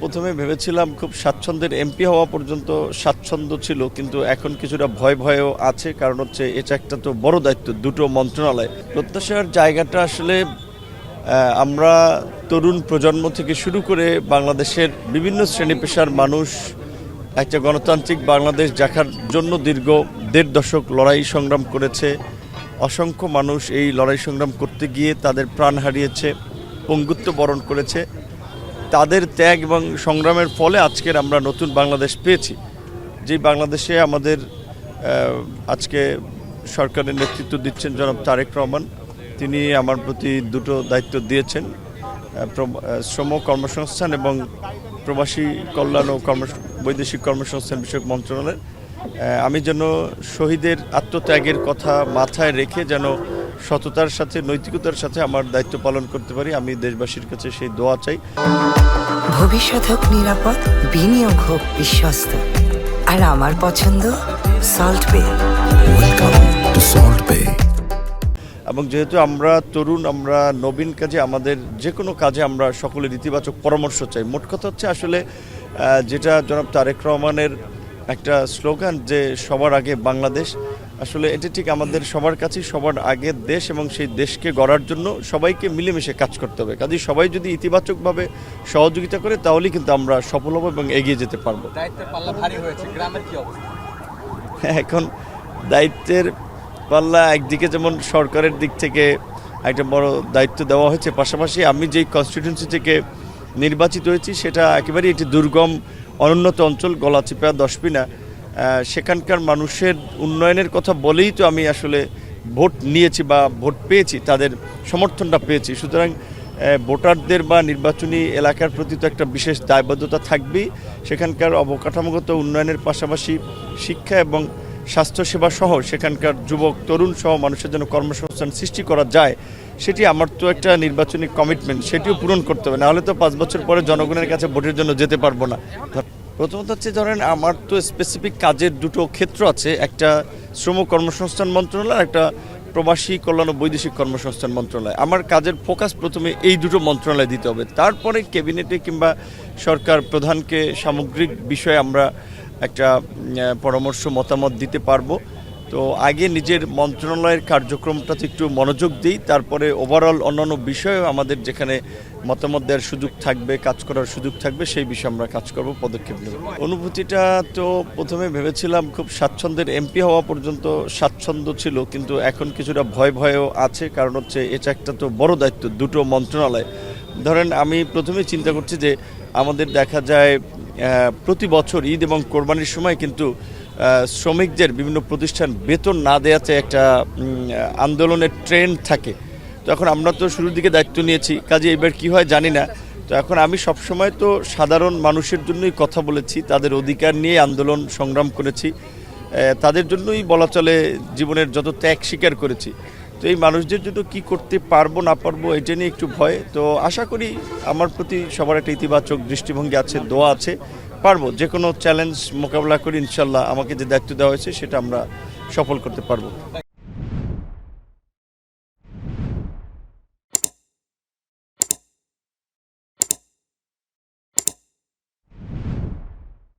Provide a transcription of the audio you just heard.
প্রথমে ভেবেছিলাম খুব স্বাচ্ছন্দ্যের এমপি হওয়া পর্যন্ত স্বাচ্ছন্দ্য ছিল, কিন্তু এখন কিছুটা ভয়ও আছে। কারণ হচ্ছে এটা একটা তো বড় দায়িত্ব, দুটো মন্ত্রণালয়। প্রত্যাশার জায়গাটা আসলে আমরা তরুণ প্রজন্ম থেকে শুরু করে বাংলাদেশের বিভিন্ন শ্রেণী পেশার মানুষ একটা গণতান্ত্রিক বাংলাদেশ দেখার জন্য দীর্ঘ ১.৫ দশক লড়াই সংগ্রাম করেছে। অসংখ্য মানুষ এই লড়াই সংগ্রাম করতে গিয়ে তাদের প্রাণ হারিয়েছে, পঙ্গুত্ব বরণ করেছে। তাদের ত্যাগ এবং সংগ্রামের ফলে আজকের আমরা নতুন বাংলাদেশ পেয়েছি, যে বাংলাদেশে আমাদের আজকে সরকারের নেতৃত্ব দিচ্ছেন জনাব তারেক রহমান। তিনি আমার প্রতি দুটো দায়িত্ব দিয়েছেন, শ্রম কর্মসংস্থান এবং প্রবাসী কল্যাণ ও বৈদেশিক কর্মসংস্থান বিষয়ক মন্ত্রণালয়। আমি যেন শহীদের আত্মত্যাগের কথা মাথায় রেখে যেন সততার সাথে নৈতিকতার সাথে আমার দায়িত্ব পালন করতে পারি, আমি দেশবাসীর কাছে সেই দোয়া চাই। ভবিষ্যৎ হোক নিরাপদ, বিনিয়োগ হোক বিশ্বস্ত, আর আমার পছন্দ সল্ট বে। ওয়েলকাম টু সল্ট বে। এবং যেহেতু আমরা তরুণ, আমরা নবীন, কাজে আমাদের যে কোনো কাজে আমরা সকলের ইতিবাচক পরামর্শ চাই। মোট কথা হচ্ছে আসলে যেটা জনাব তারেক রহমানের একটা স্লোগান যে সবার আগে বাংলাদেশ, আসলে এটি ঠিক আমাদের সবার কাছেই সবার আগে দেশ, এবং সেই দেশকে গড়ার জন্য সবাইকে মিলেমিশে কাজ করতে হবে। কাজেই সবাই যদি ইতিবাচকভাবে সহযোগিতা করে তাহলেই কিন্তু আমরা সফল হব এবং এগিয়ে যেতে পারবো। দায়িত্বের পাল্লা ভারী হয়েছে, গ্রামের কি অবস্থা? এখন দায়িত্বের পাল্লা একদিকে যেমন সরকারের দিক থেকে একটা বড় দায়িত্ব দেওয়া হয়েছে, পাশাপাশি আমি যেই কনস্টিটিউয়েন্সি থেকে নির্বাচিত হয়েছি সেটা একেবারেই একটি দুর্গম অনুন্নত অঞ্চল, গলাচিপা দশপিনা। সেখানকার মানুষের উন্নয়নের কথা বলেই তো আমি আসলে ভোট নিয়েছি বা ভোট পেয়েছি, তাদের সমর্থনটা পেয়েছি। সুতরাং ভোটারদের বা নির্বাচনী এলাকার প্রতি তো একটা বিশেষ দায়বদ্ধতা থাকবেই। সেখানকার অবকাঠামোগত উন্নয়নের পাশাপাশি শিক্ষা এবং স্বাস্থ্যসেবা সহ সেখানকার যুবক তরুণ সহ মানুষের জন্য কর্মসংস্থান সৃষ্টি করা যায়, সেটি আমার তো একটা নির্বাচনী কমিটমেন্ট, সেটিও পূরণ করতে হবে। নাহলে তো 5 বছর পরে জনগণের কাছে ভোটের জন্য যেতে পারবো না। প্রথমত হচ্ছে ধরেন আমার তো স্পেসিফিক কাজের দুটো ক্ষেত্র আছে, একটা শ্রম কর্মসংস্থান মন্ত্রণালয়, একটা প্রবাসী কল্যাণ ও বৈদেশিক কর্মসংস্থান মন্ত্রণালয়। আমার কাজের ফোকাস প্রথমে এই দুটো মন্ত্রণালয় দিতে হবে, তারপরে ক্যাবিনেটে কিংবা সরকার প্রধানকে সামগ্রিক বিষয়ে আমরা একটা পরামর্শ মতামত দিতে পারবো। তো আগে নিজের মন্ত্রণালয়ের কার্যক্রমটাতে একটু মনোযোগ দিই, তারপরে ওভারঅল অন্যান্য বিষয়ে আমাদের যেখানে মতামত দেওয়ার সুযোগ থাকবে, কাজ করার সুযোগ থাকবে, সেই বিষয়ে আমরা কাজ করব, পদক্ষেপ নেব। অনুভূতিটা তো প্রথমে ভেবেছিলাম খুব স্বাচ্ছন্দ্যের এমপি হওয়া পর্যন্ত স্বাচ্ছন্দ্য ছিল, কিন্তু এখন কিছুটা ভয়ও আছে। কারণ হচ্ছে এটা একটা তো বড় দায়িত্ব, দুটো মন্ত্রণালয়। ধরেন আমি প্রথমে চিন্তা করছি যে আমাদের দেখা যায় প্রতি বছর ঈদ এবং কোরবানির সময় কিন্তু শ্রমিকদের বিভিন্ন প্রতিষ্ঠান বেতন না দেওয়াতে একটা আন্দোলনের ট্রেন্ড থাকে। তো এখন আমরা তো শুরুর দিকে দায়িত্ব নিয়েছি, কাজে এবার কি হয় জানি না। তো এখন আমি সবসময় তো সাধারণ মানুষের জন্যই কথা বলেছি, তাদের অধিকার নিয়ে আন্দোলন সংগ্রাম করেছি, তাদের জন্যই বলা চলে জীবনের যত ত্যাগ স্বীকার করেছি। তো এই মানুষদের জন্য কী করতে পারবো না পারবো এটা নিয়ে একটু ভয়। তো আশা করি আমার প্রতি সবার একটা ইতিবাচক দৃষ্টিভঙ্গি আছে, দোয়া আছে, পারবো যে কোনো চ্যালেঞ্জ মোকাবেলা করি ইনশাল্লাহ। আমাকে যে দায়িত্ব দেওয়া হয়েছে সেটা আমরা সফল করতে পারবো।